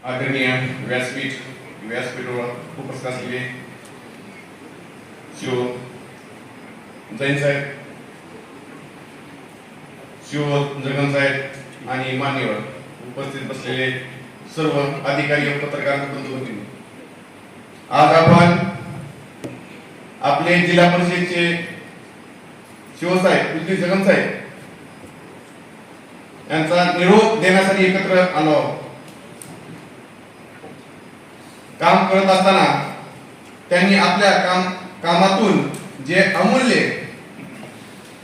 आदरणीय व्यासपीठावर उपस्थित असलेले शिव जैन साहेब, शिव जगन साहेब आणि मान्यवर उपस्थित बसलेले सर्व अधिकारी व पत्रकार बंधू, आज आपण आपले जिल्हा परिषदेचे शिवसाहेब जगन साहेब यांचा निरोप देण्यासाठी एकत्र आलो आहोत. काम करत असताना त्यांनी आपल्या कामातून जे अमूल्य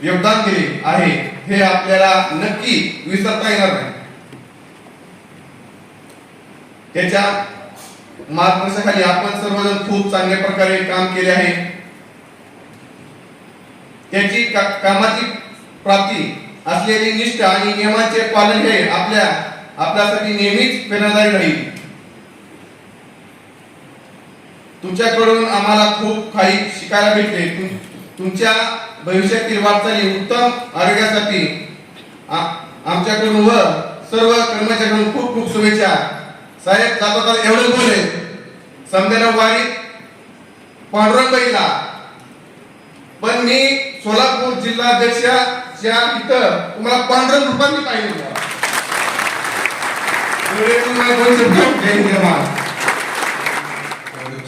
योगदान दिले आहे हे आपल्याला नक्की विसरता येणार नाही. त्याच्या मार्गदर्शनाखाली आपण सर्वजण खूप चांगल्या प्रकारे काम केले आहे. त्याची कामाची प्राप्ती असलेली निष्ठा आणि नियमांचे पालन हे आपल्यासाठी नेहमीच प्रेरणादायी राहील. तुमच्याकडून आम्हाला खूप काही शिकायला भेटले. तुमच्या भविष्यातील वाटचाली उत्तम आरोग्यासाठी आमच्याकडून व सर्व कर्मचाऱ्यांकडून खूप खूप शुभेच्छा. साहेब जाता एवढं बोले समजेना वारी पांडुरंगाईला, पण मी सोलापूर जिल्हाध्यक्षाच्या इथं तुम्हाला 15 रुपयांनी पाहिजे.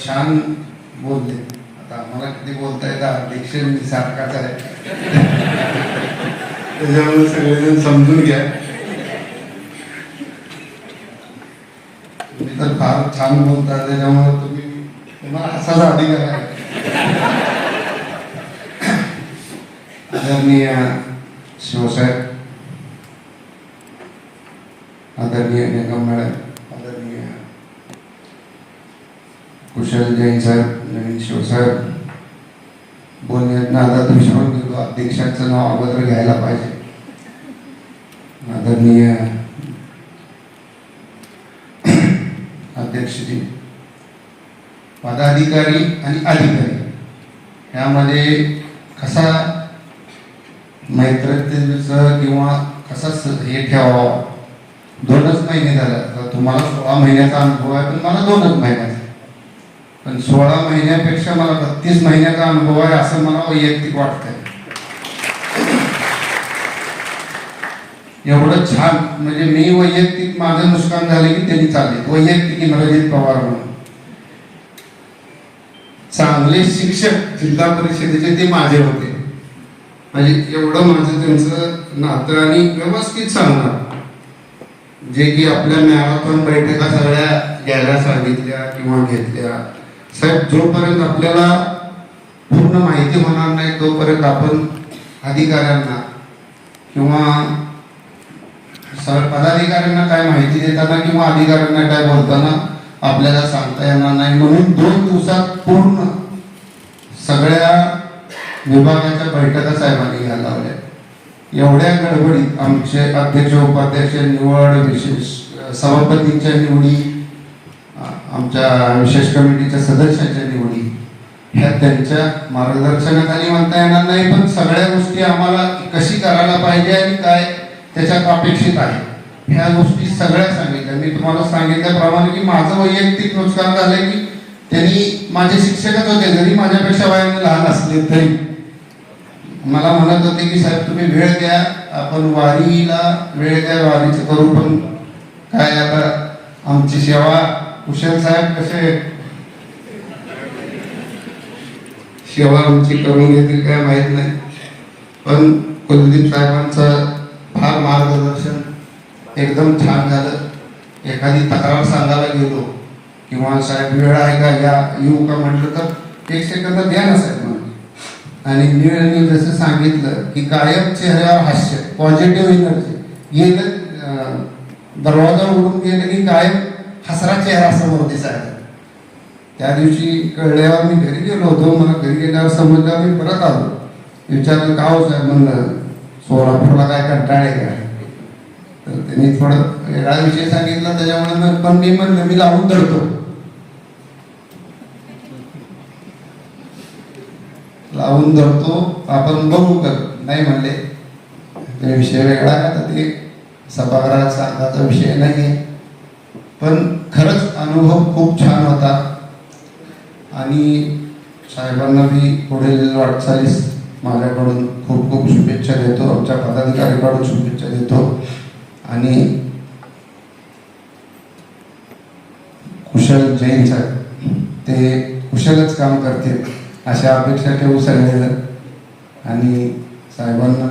छान बोलले. आता मला किती बोलता येतं, अध्यक्ष मी सारखाच आहे त्याच्यामुळे सगळेजण समजून घ्या. तुम्ही तर फार छान बोलता, त्याच्यामुळे तुम्हाला असाच अधिकार आहे. आदरणीय शिवसाहेब, आदरणीय निगम मॅडम, आदरणीय कुशल जैन साहेब, नवीन शिवसाहेब, बोलण्यात नादात विसरून गेलो. अध्यक्षाचं नाव अगोदर घ्यायला पाहिजे. आदरणीय अध्यक्षजी, पदाधिकारी आणि अधिकारी ह्यामध्ये कसा मैत्रीचं किंवा कसा हे ठेवावं. 2च महिने झाले. तुम्हाला 16 महिन्याचा अनुभव आहे, पण मला 2च महिन्याचा. पण 16 महिन्यापेक्षा मला 32 महिन्याचा अनुभव आहे असं मला वैयक्तिक वाटतंय. एवढं छान, म्हणजे मी वैयक्तिक माझं नुकसान झालं की त्यांनी चालले वैयक्तिक इंद्रजित पवार म्हणून चांगले शिक्षक जिल्हा परिषदेचे ते माझे होते. म्हणजे एवढं माझं त्यांचं नातं आणि व्यवस्थित सांगणार, जे की आपल्या मॅरेथॉन बैठका सगळ्या घ्यायला सांगितल्या किंवा घेतल्या. साहेब, जोपर्यंत आपल्याला पूर्ण माहिती होणार नाही तोपर्यंत आपण अधिकाऱ्यांना किंवा पदाधिकाऱ्यांना काय माहिती देताना किंवा अधिकाऱ्यांना काय बोलताना आपल्याला सांगता येणार नाही. म्हणून 2 दिवसात पूर्ण सगळ्या विभागाच्या बैठका साहेबांनी घ्यायला लावल्या. एवढ्या गडबडीत आमचे अध्यक्ष उपाध्यक्ष निवड, विशेष सभापतींच्या निवडी, आमच्या विशेष कमिटीच्या सदस्यांच्या निवडी ह्या त्यांच्या मार्गदर्शनाखाली म्हणता येणार नाही, पण सगळ्या गोष्टी आम्हाला कशी करायला पाहिजे आणि काय त्याच्यात अपेक्षित आहे ह्या गोष्टी सगळ्या सांगितल्या. मी तुम्हाला सांगितल्याप्रमाणे की माझं वैयक्तिक नुकसान झालंय की त्यांनी माझे शिक्षकच होते, जरी माझ्यापेक्षा वयाने लहान असले तरी मला म्हणत होते की साहेब तुम्ही वेळ द्या, आपण वारीला वेळ द्या, वारीचं करू. पण काय आता आमची सेवा कुशल साहेब कसे सेवा आमची करून घेतील काय माहित नाही. पण कुलदीप साहेबांचं फार मार्गदर्शन एकदम छान झालं. एखादी तक्रार सांगायला गेलो किंवा साहेब वेळ आहे का, या येऊ का म्हटलं तर 1 सेकंद द्या ना साहेब म्हणून. आणि मी जसं सांगितलं की कायम चेहऱ्यावर हास्य, पॉझिटिव्ह एनर्जी गेलं, दरवाजा उघडून गेलं की कायम हसरा चेहरा समोर दिसायचा. त्या दिवशी कळल्यावर मी घरी गेलो होतो. मला घरी गेल्यावर समजल्यावर मी परत आलो. विचारलं का हो साहेब, म्हणलं सोलापूरला काय कंटाळे का. तर त्यांनी थोडं वेगळा विषय सांगितला, त्याच्यामुळे पण मी म्हणलं मी लावून धरतो, लावून धरतो, आपण बघू कर. नाही म्हणले, ते विषय वेगळा आहे. आता ते सभागृहात सांगायचा विषय नाही. पण खरंच अनुभव खूप छान होता आणि साहेबांना मी पुढील वाटचालीस माझ्याकडून खूप खूप शुभेच्छा देतो, आमच्या पदाधिकाऱ्यांकडून शुभेच्छा देतो आणि कुशल जैन साहेब ते कुशलच काम करतील अशा अपेक्षा ठेवू सगळेजण आणि साहेबांना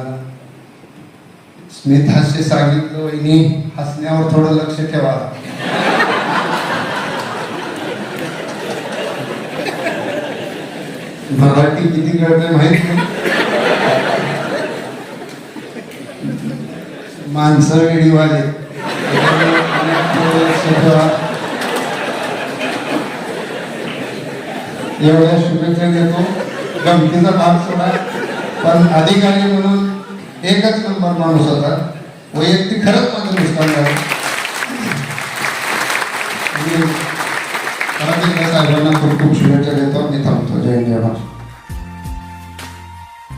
स्मित हास्य सांगितलं वहिनी हसण्यावर थोडं लक्ष ठेवा. मराठी किती कळते माहित नाही, माणसं वेडीवाले एवढ्या शुभेच्छा देतो. गमतीचा भाग सोडा, पण अधिकारी म्हणून एकच नंबर माणूस होता. वैयक्तिक खरंच माझं नुकसान झालं. साहेबांना खूप खूप शुभेच्छा देतो. मी थांबतो. जय जय महाराज.